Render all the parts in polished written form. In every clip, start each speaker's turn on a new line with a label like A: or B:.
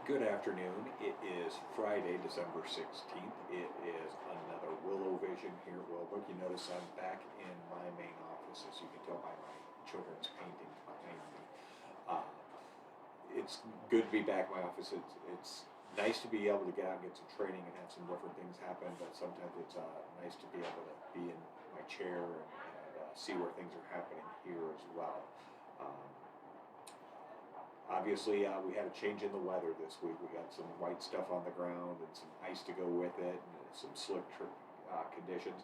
A: Good afternoon. It is Friday, December 16th. It is another WillowVision here at Willowbook. You notice I'm back in my main office, as you can tell by my children's paintings behind me. Uh, it's good to be back in my office. It's nice to be able to get out and get some training and have some different things happen, but sometimes it's nice to be able to be in my chair and see where things are happening here as well. Um, Obviously, we had a change in the weather this week. We got some white stuff on the ground and some ice to go with it, and some slick conditions.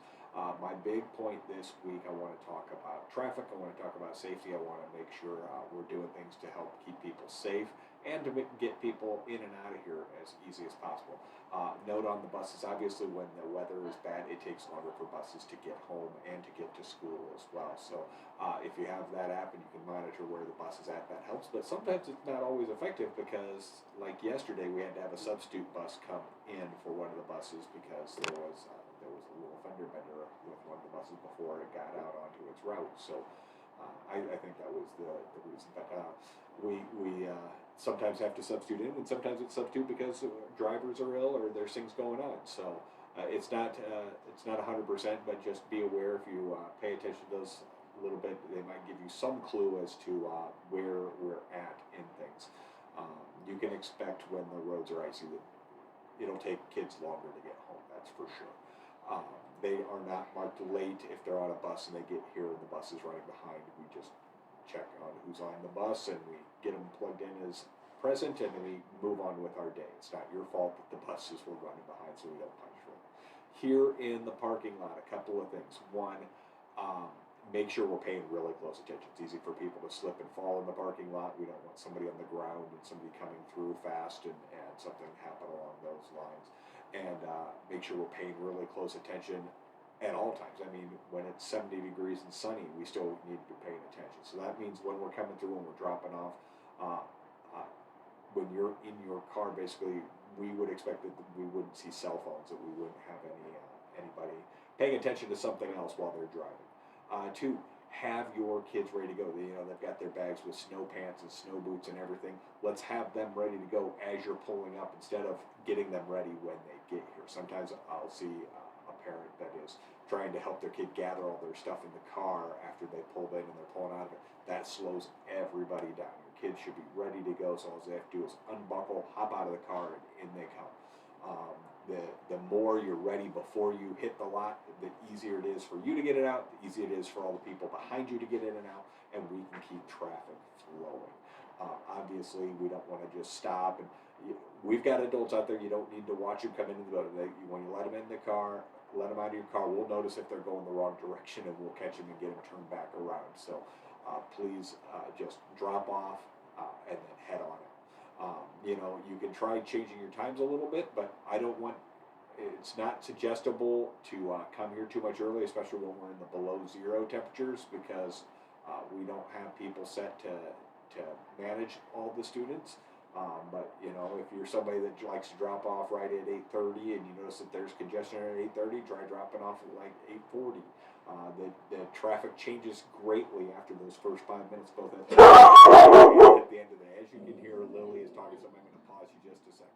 A: My big point this week, I want to talk about traffic. I want to talk about safety. I want to make sure we're doing things to help keep people safe and to get people in and out of here as easy as possible. Note on the buses, obviously, when the weather is bad, it takes longer for buses to get home and to get to school as well. So if you have that app and you can monitor where the bus is at, that helps. But sometimes it's not always effective because, like yesterday, we had to have a substitute bus come in for one of the buses because there was a little fender bender with one of the buses before it got out onto its route. So I think that was the reason. But we sometimes have to substitute in, and sometimes it's substitute because drivers are ill or there's things going on. So it's not 100%, but just be aware if you pay attention to those a little bit. They might give you some clue as to where we're at in things. You can expect when the roads are icy that it'll take kids longer to get home. That's for sure. They are not marked late if they're on a bus and they get here and the bus is running behind. We just check on who's on the bus and we get them plugged in as present and then we move on with our day. It's not your fault that the buses were running behind, so we don't punish them. Here in the parking lot, a couple of things. One, make sure we're paying really close attention. It's easy for people to slip and fall in the parking lot. We don't want somebody on the ground and somebody coming through fast and something happen along those lines. And make sure we're paying really close attention at all times. I mean, when it's 70 degrees and sunny, we still need to be paying attention. So that means when we're coming through and we're dropping off, uh, when you're in your car, basically, we would expect that we wouldn't see cell phones, that we wouldn't have anybody paying attention to something else while they're driving. Two, have your kids ready to go. They've got their bags with snow pants and snow boots and everything. Let's have them ready to go as you're pulling up instead of getting them ready when they get here. Sometimes I'll see a parent that is trying to help their kid gather all their stuff in the car after they pulled in and they're pulling out of it. That slows everybody down. Your kids should be ready to go, so all they have to do is unbuckle, hop out of the car, and in they come. The more you're ready before you hit the lot, the easier it is for you to get it out, the easier it is for all the people behind you to get in and out, and we can keep traffic flowing. Obviously, we don't want to just stop. And we've got adults out there. You don't need to watch them come into the building. When you let them in the car, let them out of your car. We'll notice if they're going the wrong direction, and we'll catch them and get them turned back around. So please just drop off and then head on out. You can try changing your times a little bit, but it's not suggestible to come here too much early, especially when we're in the below zero temperatures, because we don't have people set to manage all the students. But if you're somebody that likes to drop off right at 8:30 and you notice that there's congestion at 8:30, try dropping off at like 8:40. The traffic changes greatly after those first 5 minutes, both at the and at the end of the day. As you can hear, Lily is talking, so I'm going to pause you just a second.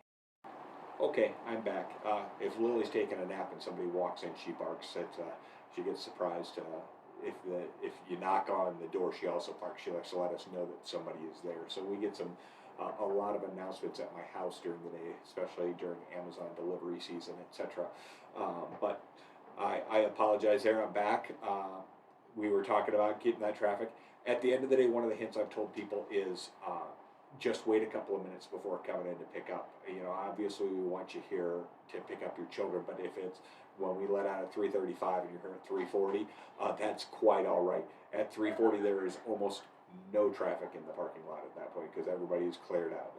A: Okay, I'm back. If Lily's taking a nap and somebody walks in, she barks. She gets surprised. If you knock on the door, she also barks. She likes to let us know that somebody is there. So we get a lot of announcements at my house during the day, especially during Amazon delivery season, etc. But I apologize there. I'm back. We were talking about keeping that traffic. At the end of the day, one of the hints I've told people is just wait a couple of minutes before coming in to pick up. Obviously we want you here to pick up your children, but if it's when we let out at 3:35 and you're here at 3:40, that's quite all right. At 3:40, there is almost no traffic in the parking lot at that point because everybody is cleared out.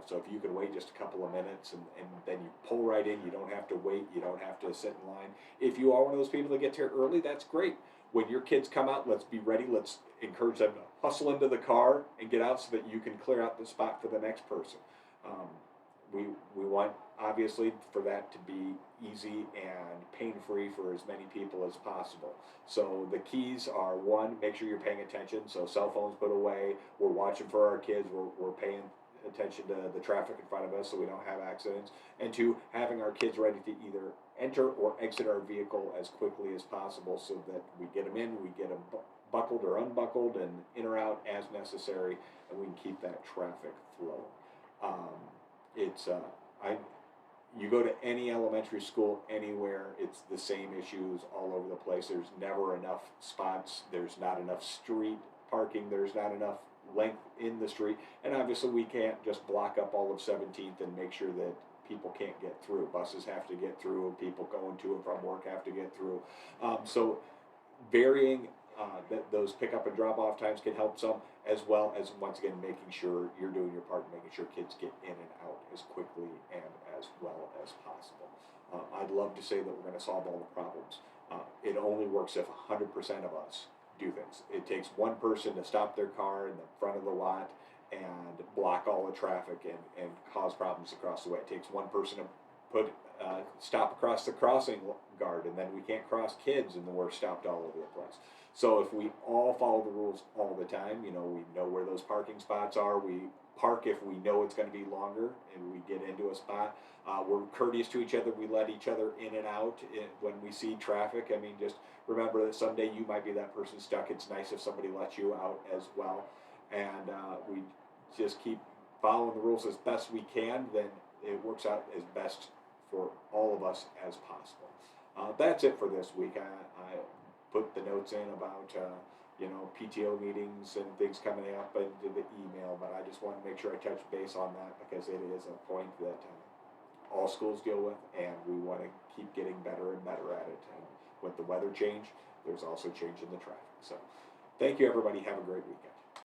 A: So if you can wait just a couple of minutes and then you pull right in, you don't have to wait, you don't have to sit in line. If you are one of those people that gets here early, that's great. When your kids come out, let's be ready. Let's encourage them to hustle into the car and get out so that you can clear out the spot for the next person. We want, obviously, for that to be easy and pain-free for as many people as possible. So the keys are, one, make sure you're paying attention. So cell phones put away. We're watching for our kids. We're paying attention to the traffic in front of us so we don't have accidents, and two, having our kids ready to either enter or exit our vehicle as quickly as possible so that we get them in, we get them buckled or unbuckled and in or out as necessary, and we can keep that traffic flow. Um, it's I you go to any elementary school anywhere, it's the same issues all over the place. There's never enough spots. There's not enough street parking. There's not enough length in the street. And obviously, we can't just block up all of 17th and make sure that people can't get through. Buses have to get through, and people going to and from work have to get through. So varying those pickup and drop off times can help some, as well as once again making sure you're doing your part, making sure kids get in and out as quickly and as well as possible. I'd love to say that we're going to solve all the problems. It only works if 100% of us do things. It takes one person to stop their car in the front of the lot and block all the traffic and cause problems across the way. It takes one person to put stop across the crossing guard, and then we can't cross kids, and then we're stopped all over the place. So if we all follow the rules all the time, we know where those parking spots are. We park if we know it's going to be longer, and we get into a spot. We're courteous to each other. We let each other in and out when we see traffic. I mean, just remember that someday you might be that person stuck. It's nice if somebody lets you out as well. And we just keep following the rules as best we can. Then it works out as best for all of us as possible. That's it for this week. I put the notes in about PTO meetings and things coming up into the email, but I just want to make sure I touch base on that because it is a point that all schools deal with, and we want to keep getting better and better at it. And with the weather change, there's also change in the traffic. So thank you, everybody. Have a great weekend.